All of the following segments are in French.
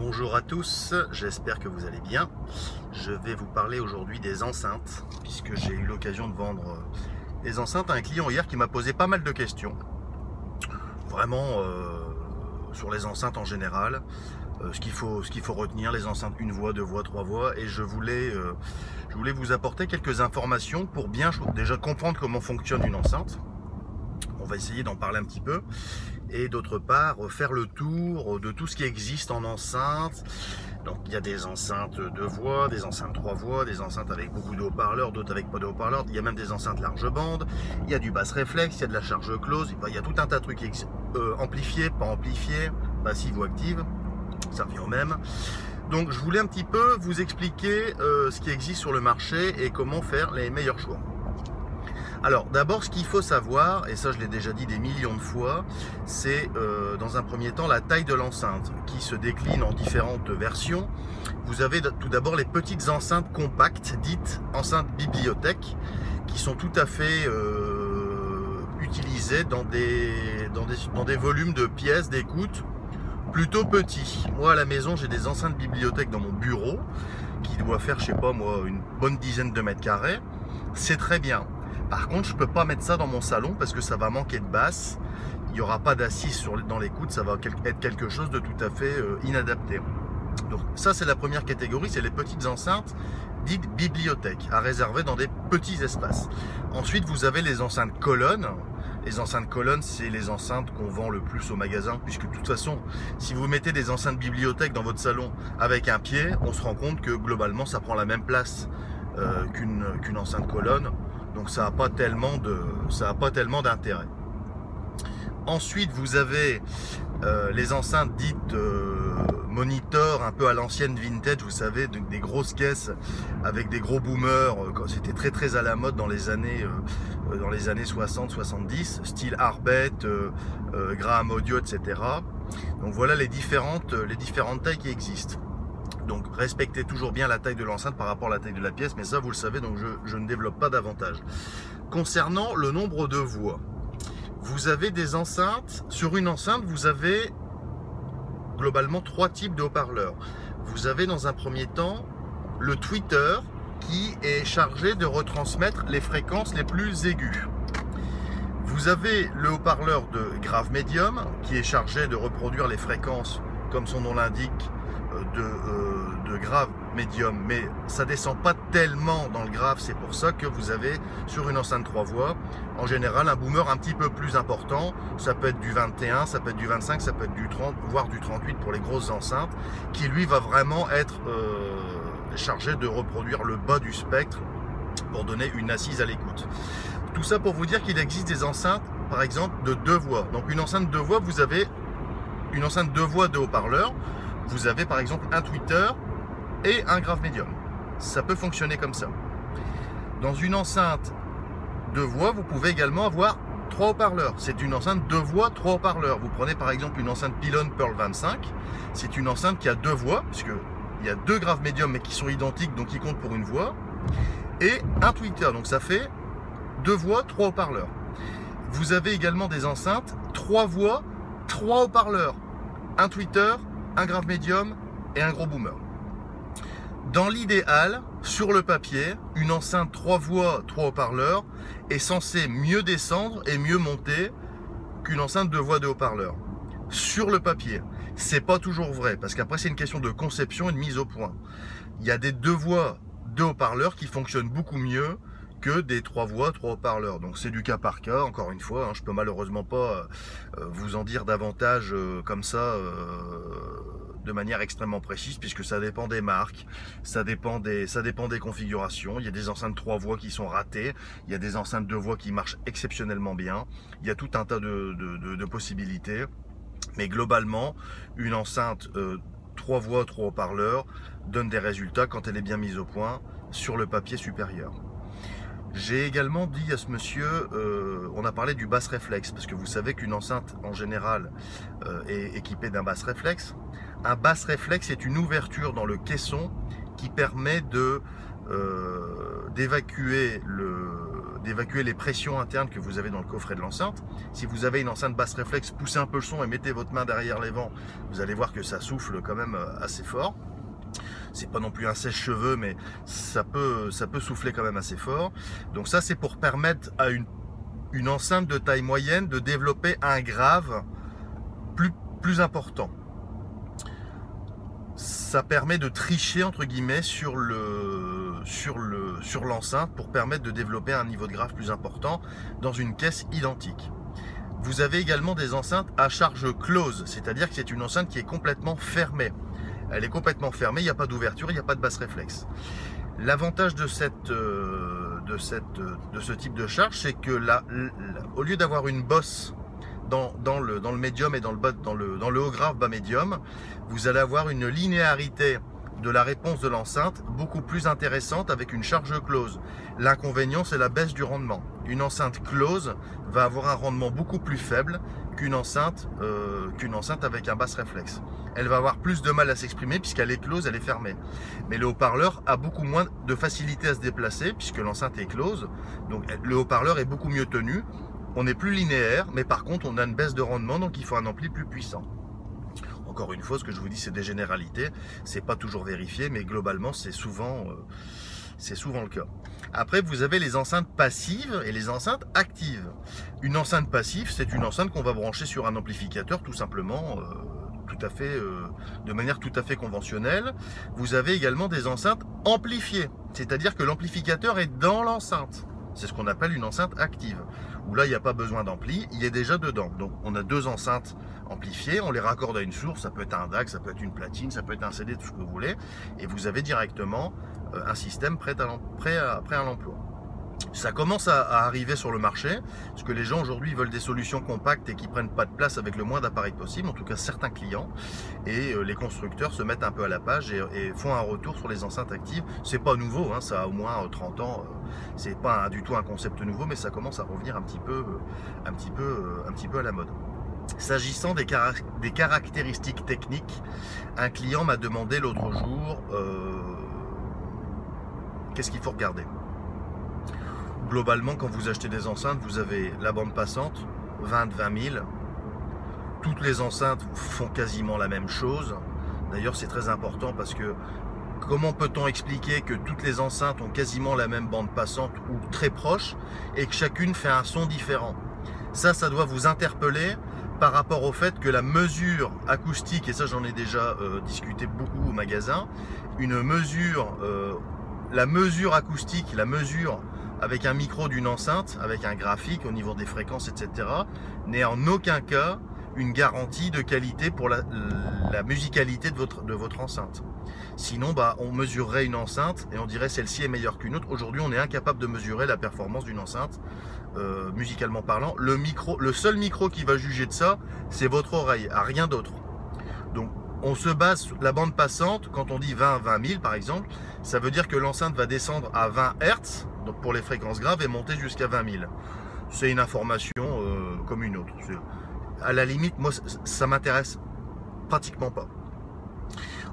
Bonjour à tous, j'espère que vous allez bien. Je vais vous parler aujourd'hui des enceintes, puisque j'ai eu l'occasion de vendre des enceintes à un client hier qui m'a posé pas mal de questions. Vraiment sur les enceintes en général, ce qu'il faut retenir, les enceintes une voix, deux voix, trois voix, et je voulais vous apporter quelques informations pour bien déjà comprendre comment fonctionne une enceinte. On va essayer d'en parler un petit peu. Et d'autre part, faire le tour de tout ce qui existe en enceinte. Donc il y a des enceintes deux voix, des enceintes trois voix, des enceintes avec beaucoup de haut-parleurs, d'autres avec pas de haut-parleurs. Il y a même des enceintes large bande, il y a du basse réflexe, il y a de la charge close, il y a tout un tas de trucs amplifiés, pas amplifiés, passive ou active, ça revient au même. Donc je voulais un petit peu vous expliquer ce qui existe sur le marché et comment faire les meilleurs choix. Alors d'abord ce qu'il faut savoir, et ça je l'ai déjà dit des millions de fois, c'est dans un premier temps la taille de l'enceinte qui se décline en différentes versions. Vous avez tout d'abord les petites enceintes compactes, dites enceintes bibliothèques, qui sont tout à fait utilisées dans des volumes de pièces d'écoute plutôt petits. Moi à la maison j'ai des enceintes bibliothèques dans mon bureau qui doit faire, je sais pas moi, une bonne dizaine de mètres carrés. C'est très bien. Par contre, je ne peux pas mettre ça dans mon salon parce que ça va manquer de basse. Il n'y aura pas d'assise dans l'écoute, ça va être quelque chose de tout à fait inadapté. Donc ça, c'est la première catégorie, c'est les petites enceintes dites bibliothèques, à réserver dans des petits espaces. Ensuite, vous avez les enceintes colonnes. Les enceintes colonnes, c'est les enceintes qu'on vend le plus au magasin, puisque de toute façon, si vous mettez des enceintes bibliothèques dans votre salon avec un pied, on se rend compte que globalement, ça prend la même place qu'une enceinte colonne. Donc ça n'a pas tellement d'intérêt. Ensuite, vous avez les enceintes dites monitor, un peu à l'ancienne vintage, vous savez, des grosses caisses avec des gros boomers. C'était très à la mode dans les années 60-70, style Arbet, Graham Audio, etc. Donc voilà les différentes tailles qui existent. Donc respectez toujours bien la taille de l'enceinte par rapport à la taille de la pièce, mais ça vous le savez, donc je ne développe pas davantage. Concernant le nombre de voix, vous avez des enceintes, sur une enceinte vous avez globalement trois types de haut-parleurs. Vous avez dans un premier temps le tweeter qui est chargé de retransmettre les fréquences les plus aiguës. Vous avez le haut-parleur de grave médium qui est chargé de reproduire les fréquences, comme son nom l'indique, de grave médium, mais ça descend pas tellement dans le grave. C'est pour ça que vous avez sur une enceinte 3 voix en général un boomer un petit peu plus important. Ça peut être du 21, ça peut être du 25, ça peut être du 30, voire du 38 pour les grosses enceintes, qui lui va vraiment être chargé de reproduire le bas du spectre pour donner une assise à l'écoute. Tout ça pour vous dire qu'il existe des enceintes par exemple de 2 voix. Donc une enceinte 2 voix, vous avez une enceinte 2 voix de haut-parleur. Vous avez par exemple un tweeter et un grave médium. Ça peut fonctionner comme ça. Dans une enceinte 2 voix, vous pouvez également avoir 3 haut-parleurs. C'est une enceinte 2 voix, 3 haut-parleurs. Vous prenez par exemple une enceinte Pylon Pearl 25. C'est une enceinte qui a 2 voix, puisque il y a 2 graves médiums mais qui sont identiques, donc qui comptent pour une voix. Et un tweeter, donc ça fait 2 voix, 3 haut-parleurs. Vous avez également des enceintes 3 voix, 3 haut-parleurs. Un tweeter, un grave médium et un gros boomer. Dans l'idéal, sur le papier, une enceinte 3 voix, 3 haut-parleurs est censée mieux descendre et mieux monter qu'une enceinte 2 voix, 2 haut-parleurs. Sur le papier, c'est pas toujours vrai, parce qu'après c'est une question de conception et de mise au point. Il y a des 2 voix, 2 haut-parleurs qui fonctionnent beaucoup mieux que des 3 voix, 3 haut-parleurs. Donc c'est du cas par cas, encore une fois, je peux malheureusement pas vous en dire davantage comme ça de manière extrêmement précise, puisque ça dépend des marques, ça dépend des configurations. Il y a des enceintes 3 voix qui sont ratées, il y a des enceintes 2 voix qui marchent exceptionnellement bien, il y a tout un tas de possibilités, mais globalement, une enceinte 3 voix, 3 haut-parleurs donne des résultats quand elle est bien mise au point sur le papier supérieur. J'ai également dit à ce monsieur, on a parlé du basse réflexe, parce que vous savez qu'une enceinte en général est équipée d'un basse réflexe. Un basse réflexe est une ouverture dans le caisson qui permet de d'évacuer les pressions internes que vous avez dans le coffret de l'enceinte. Si vous avez une enceinte basse réflexe, poussez un peu le son et mettez votre main derrière les vents, vous allez voir que ça souffle quand même assez fort. C'est pas non plus un sèche-cheveux, mais ça peut souffler quand même assez fort. Donc ça, c'est pour permettre à une enceinte de taille moyenne de développer un grave plus important. Ça permet de tricher entre guillemets sur l'enceinte pour permettre de développer un niveau de grave plus important dans une caisse identique. Vous avez également des enceintes à charge close, c'est-à-dire que c'est une enceinte qui est complètement fermée. Elle est complètement fermée, il n'y a pas d'ouverture, il n'y a pas de basse réflexe. L'avantage de ce type de charge, c'est que au lieu d'avoir une bosse dans le médium et dans le haut grave bas médium, vous allez avoir une linéarité de la réponse de l'enceinte beaucoup plus intéressante avec une charge close. L'inconvénient, c'est la baisse du rendement. Une enceinte close va avoir un rendement beaucoup plus faible qu'une enceinte avec un basse réflexe. Elle va avoir plus de mal à s'exprimer puisqu'elle est close, elle est fermée. Mais le haut-parleur a beaucoup moins de facilité à se déplacer puisque l'enceinte est close. Donc le haut-parleur est beaucoup mieux tenu. On est plus linéaire, mais par contre on a une baisse de rendement, donc il faut un ampli plus puissant. Encore une fois, ce que je vous dis, c'est des généralités, c'est pas toujours vérifié, mais globalement c'est souvent le cas. Après, vous avez les enceintes passives et les enceintes actives. Une enceinte passive, c'est une enceinte qu'on va brancher sur un amplificateur, tout simplement, de manière tout à fait conventionnelle. Vous avez également des enceintes amplifiées, c'est-à-dire que l'amplificateur est dans l'enceinte. C'est ce qu'on appelle une enceinte active, où là il n'y a pas besoin d'ampli, il est déjà dedans. Donc on a deux enceintes amplifiées, on les raccorde à une source, ça peut être un DAC, ça peut être une platine, ça peut être un CD, tout ce que vous voulez, et vous avez directement un système prêt à l'emploi. Ça commence à arriver sur le marché, parce que les gens aujourd'hui veulent des solutions compactes et qui prennent pas de place avec le moins d'appareils possible, en tout cas certains clients, et les constructeurs se mettent un peu à la page et font un retour sur les enceintes actives. C'est pas nouveau, hein, ça a au moins 30 ans, c'est pas du tout un concept nouveau, mais ça commence à revenir un petit peu à la mode. S'agissant des caractéristiques techniques, un client m'a demandé l'autre jour qu'est-ce qu'il faut regarder. Globalement, quand vous achetez des enceintes, vous avez la bande passante, 20 000. Toutes les enceintes font quasiment la même chose. D'ailleurs, c'est très important parce que comment peut-on expliquer que toutes les enceintes ont quasiment la même bande passante ou très proche et que chacune fait un son différent? Ça doit vous interpeller par rapport au fait que la mesure acoustique, et ça j'en ai déjà discuté beaucoup au magasin, la mesure acoustique, la mesure avec un micro d'une enceinte, avec un graphique au niveau des fréquences, etc., n'est en aucun cas une garantie de qualité pour la musicalité de votre enceinte. Sinon, on mesurerait une enceinte et on dirait celle-ci est meilleure qu'une autre. Aujourd'hui, on est incapable de mesurer la performance d'une enceinte, musicalement parlant. Le seul micro qui va juger de ça, c'est votre oreille, à rien d'autre. Donc, on se base sur la bande passante. Quand on dit 20 000 par exemple, ça veut dire que l'enceinte va descendre à 20 Hz, donc pour les fréquences graves, et monter jusqu'à 20 000. C'est une information comme une autre. À la limite, moi, ça m'intéresse pratiquement pas.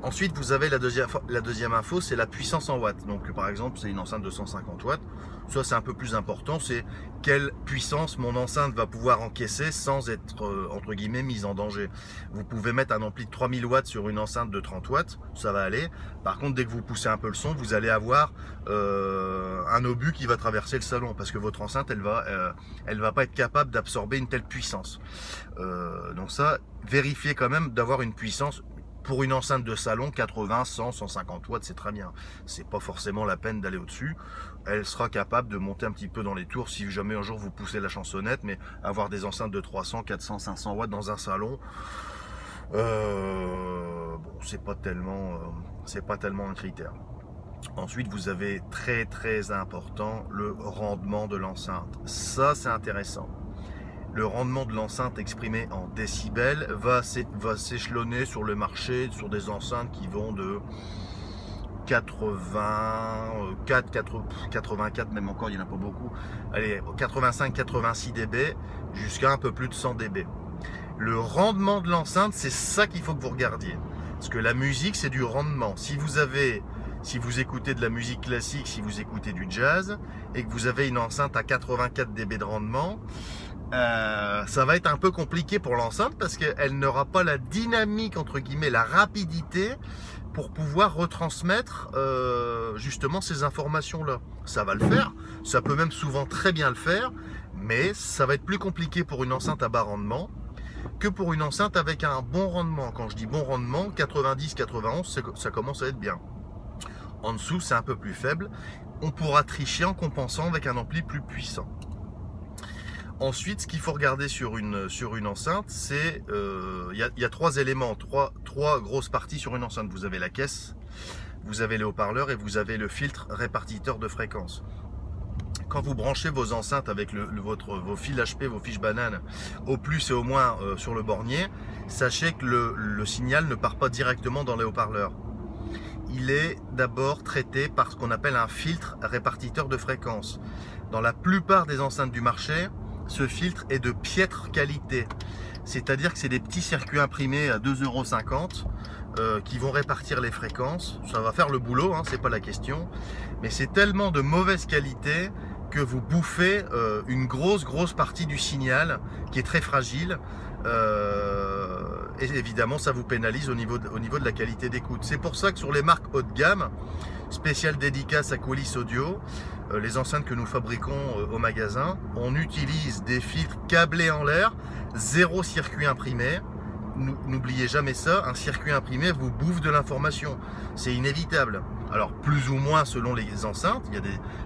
Ensuite, vous avez la deuxième info, c'est la puissance en watts. Donc, par exemple, c'est une enceinte de 150 watts. Ça, c'est un peu plus important. C'est quelle puissance mon enceinte va pouvoir encaisser sans être, entre guillemets, mise en danger. Vous pouvez mettre un ampli de 3000 watts sur une enceinte de 30 watts. Ça va aller. Par contre, dès que vous poussez un peu le son, vous allez avoir un obus qui va traverser le salon parce que votre enceinte, elle va pas être capable d'absorber une telle puissance. Donc ça, vérifiez quand même d'avoir une puissance. Pour une enceinte de salon, 80, 100, 150 watts, c'est très bien. C'est pas forcément la peine d'aller au-dessus. Elle sera capable de monter un petit peu dans les tours si jamais un jour vous poussez la chansonnette, mais avoir des enceintes de 300, 400, 500 watts dans un salon, c'est pas tellement un critère. Ensuite, vous avez très très important le rendement de l'enceinte. Ça, c'est intéressant. Le rendement de l'enceinte exprimé en décibels va s'échelonner sur le marché sur des enceintes qui vont de 84, même encore, il n'y en a pas beaucoup. Allez, 85-86 dB jusqu'à un peu plus de 100 dB. Le rendement de l'enceinte, c'est ça qu'il faut que vous regardiez. Parce que la musique, c'est du rendement. Si vous avez si vous écoutez de la musique classique, si vous écoutez du jazz, et que vous avez une enceinte à 84 dB de rendement, ça va être un peu compliqué pour l'enceinte parce qu'elle n'aura pas la dynamique, entre guillemets, la rapidité pour pouvoir retransmettre justement ces informations-là. Ça va le faire, ça peut même souvent très bien le faire, mais ça va être plus compliqué pour une enceinte à bas rendement que pour une enceinte avec un bon rendement. Quand je dis bon rendement, 90-91, ça commence à être bien. En dessous, c'est un peu plus faible. On pourra tricher en compensant avec un ampli plus puissant. Ensuite, ce qu'il faut regarder sur une enceinte, c'est il y a trois éléments, trois grosses parties sur une enceinte. Vous avez la caisse, vous avez les haut-parleurs et vous avez le filtre répartiteur de fréquence. Quand vous branchez vos enceintes avec vos fils HP, vos fiches bananes, au plus et au moins sur le bornier, sachez que le signal ne part pas directement dans les haut-parleurs. Il est d'abord traité par ce qu'on appelle un filtre répartiteur de fréquence. Dans la plupart des enceintes du marché, ce filtre est de piètre qualité. C'est-à-dire que c'est des petits circuits imprimés à 2,50 € qui vont répartir les fréquences. Ça va faire le boulot, hein, c'est pas la question. Mais c'est tellement de mauvaise qualité que vous bouffez une grosse partie du signal qui est très fragile. Et évidemment, ça vous pénalise au niveau de la qualité d'écoute. C'est pour ça que sur les marques haut de gamme, spéciale dédicace à Qualis Audio, les enceintes que nous fabriquons au magasin, on utilise des filtres câblés en l'air, 0 circuit imprimé. N'oubliez jamais ça, un circuit imprimé vous bouffe de l'information, c'est inévitable. Alors plus ou moins selon les enceintes,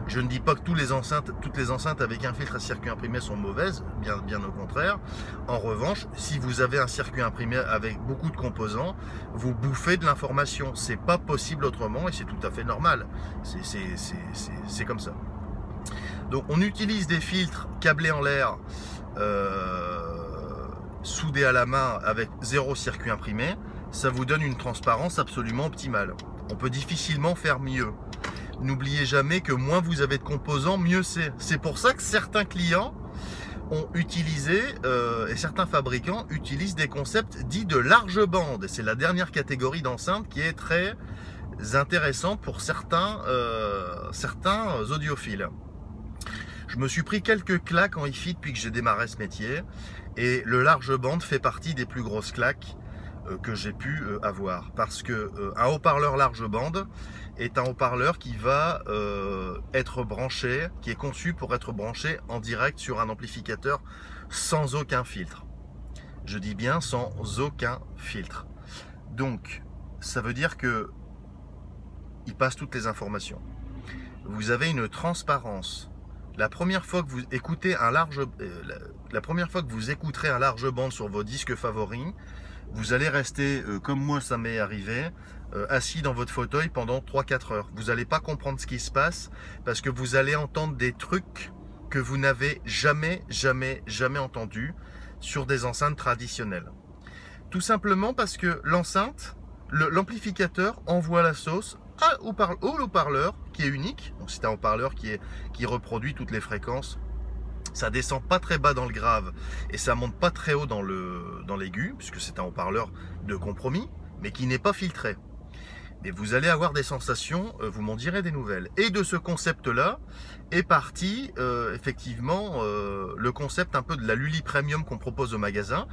je ne dis pas que toutes les enceintes avec un filtre à circuit imprimé sont mauvaises, bien au contraire. En revanche, si vous avez un circuit imprimé avec beaucoup de composants, vous bouffez de l'information, c'est pas possible autrement et c'est tout à fait normal, c'est comme ça. Donc on utilise des filtres câblés en l'air, soudé à la main avec 0 circuit imprimé, ça vous donne une transparence absolument optimale. On peut difficilement faire mieux. N'oubliez jamais que moins vous avez de composants, mieux c'est. C'est pour ça que certains clients ont utilisé, et certains fabricants utilisent des concepts dits de large bande. C'est la dernière catégorie d'enceintes qui est très intéressante pour certains audiophiles. Je me suis pris quelques claques en hi-fi depuis que j'ai démarré ce métier et le large bande fait partie des plus grosses claques que j'ai pu avoir parce que un haut-parleur large bande est un haut-parleur qui va être branché, qui est conçu pour être branché en direct sur un amplificateur sans aucun filtre. Je dis bien sans aucun filtre. Donc ça veut dire que il passe toutes les informations. Vous avez une transparence. La première fois que vous écoutez la première fois que vous écouterez un large bande sur vos disques favoris, vous allez rester, comme moi ça m'est arrivé, assis dans votre fauteuil pendant 3-4 heures. Vous n'allez pas comprendre ce qui se passe parce que vous allez entendre des trucs que vous n'avez jamais entendu sur des enceintes traditionnelles. Tout simplement parce que l'amplificateur envoie la sauce au haut-parleur qui est unique. Donc c'est un haut-parleur qui reproduit toutes les fréquences. Ça descend pas très bas dans le grave et ça monte pas très haut dans l'aigu, puisque c'est un haut-parleur de compromis, mais qui n'est pas filtré. Et vous allez avoir des sensations, vous m'en direz des nouvelles. Et de ce concept-là est parti effectivement le concept un peu de la Lully Premium qu'on propose au magasin,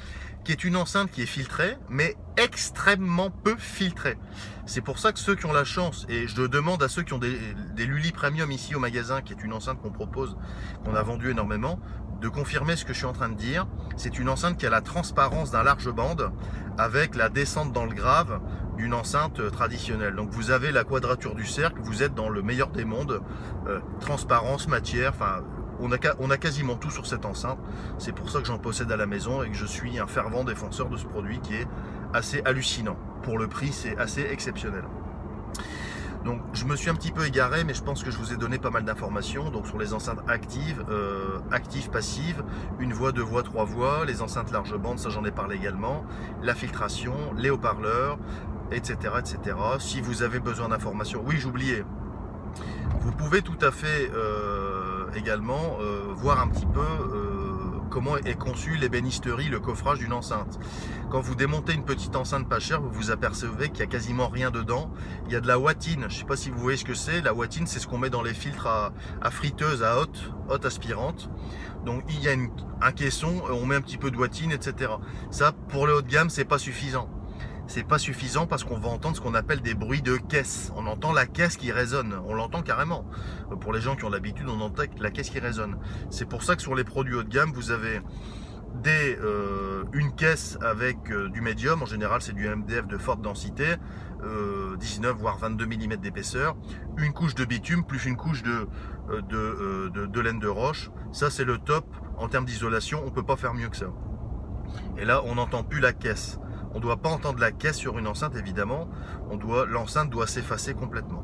qui est une enceinte qui est filtrée, mais extrêmement peu filtrée. C'est pour ça que ceux qui ont la chance, et je demande à ceux qui ont des Lully Premium ici au magasin, qui est une enceinte qu'on propose, qu'on a vendu énormément, de confirmer ce que je suis en train de dire. C'est une enceinte qui a la transparence d'un large bande avec la descente dans le grave d'une enceinte traditionnelle. Donc vous avez la quadrature du cercle, vous êtes dans le meilleur des mondes, transparence, matière, enfin on a quasiment tout sur cette enceinte. C'est pour ça que j'en possède à la maison et que je suis un fervent défenseur de ce produit qui est assez hallucinant. Pour le prix, c'est assez exceptionnel. Donc je me suis un petit peu égaré, mais je pense que je vous ai donné pas mal d'informations. Donc sur les enceintes actives, passives, une voix, 2 voix, 3 voix, les enceintes large bande, ça j'en ai parlé également, la filtration, les haut-parleurs, etc., etc. Si vous avez besoin d'informations, oui j'oubliais, vous pouvez tout à fait également voir un petit peu comment est conçu l'ébénisterie, le coffrage d'une enceinte. Quand vous démontez une petite enceinte pas chère, vous vous apercevez qu'il y a quasiment rien dedans. Il y a de la ouatine. Je ne sais pas si vous voyez ce que c'est. La ouatine, c'est ce qu'on met dans les filtres à friteuse, à haute aspirante. Donc il y a un caisson, on met un petit peu de ouatine, etc. Ça, pour le haut de gamme, c'est pas suffisant. C'est pas suffisant parce qu'on va entendre ce qu'on appelle des bruits de caisse. On entend la caisse qui résonne, on l'entend carrément. Pour les gens qui ont l'habitude, on entend la caisse qui résonne. C'est pour ça que sur les produits haut de gamme, vous avez une caisse avec du médium. En général, c'est du MDF de forte densité, 19 voire 22 mm d'épaisseur. Une couche de bitume plus une couche de laine de roche. Ça, c'est le top en termes d'isolation. On peut pas faire mieux que ça. Et là, on n'entend plus la caisse. On ne doit pas entendre la caisse sur une enceinte, évidemment. L'enceinte doit s'effacer complètement.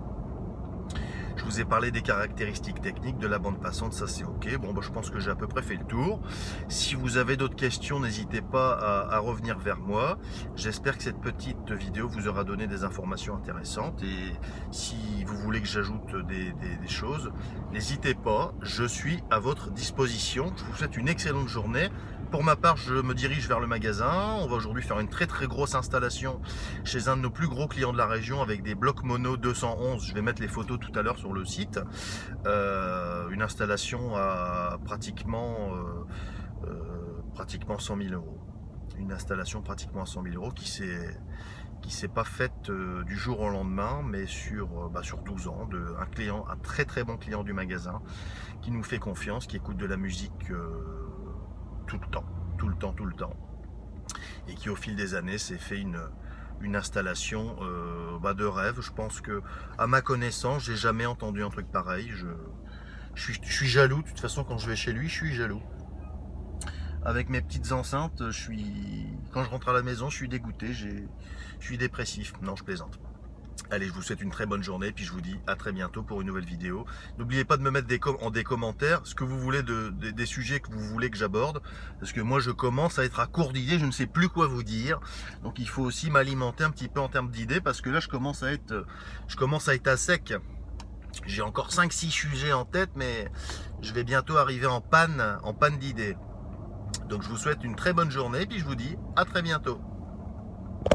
Je vous ai parlé des caractéristiques techniques de la bande passante, ça c'est ok. Bon, je pense que j'ai à peu près fait le tour. Si vous avez d'autres questions, n'hésitez pas à revenir vers moi. J'espère que cette petite vidéo vous aura donné des informations intéressantes. Et si vous voulez que j'ajoute des choses, n'hésitez pas. Je suis à votre disposition. Je vous souhaite une excellente journée. Pour ma part, je me dirige vers le magasin. On va aujourd'hui faire une très grosse installation chez un de nos plus gros clients de la région avec des blocs mono 211. Je vais mettre les photos tout à l'heure sur le site. Une installation à pratiquement 100 000 €. Une installation pratiquement à 100 000 € qui s'est pas faite du jour au lendemain, mais sur 12 ans, un très bon client du magasin qui nous fait confiance, qui écoute de la musique tout le temps, et qui au fil des années s'est fait une installation de rêve. Je pense que, à ma connaissance, j'ai jamais entendu un truc pareil. Je suis jaloux. De toute façon, quand je vais chez lui, je suis jaloux. Avec mes petites enceintes, quand je rentre à la maison, je suis dégoûté, je suis dépressif. Non, je plaisante. Allez, je vous souhaite une très bonne journée, puis je vous dis à très bientôt pour une nouvelle vidéo. N'oubliez pas de me mettre en des commentaires ce que vous voulez, des sujets que vous voulez que j'aborde, parce que moi je commence à être à court d'idées, je ne sais plus quoi vous dire. Donc il faut aussi m'alimenter un petit peu en termes d'idées, parce que là je commence à être à sec. J'ai encore 5-6 sujets en tête, mais je vais bientôt arriver en panne d'idées. Donc je vous souhaite une très bonne journée, puis je vous dis à très bientôt.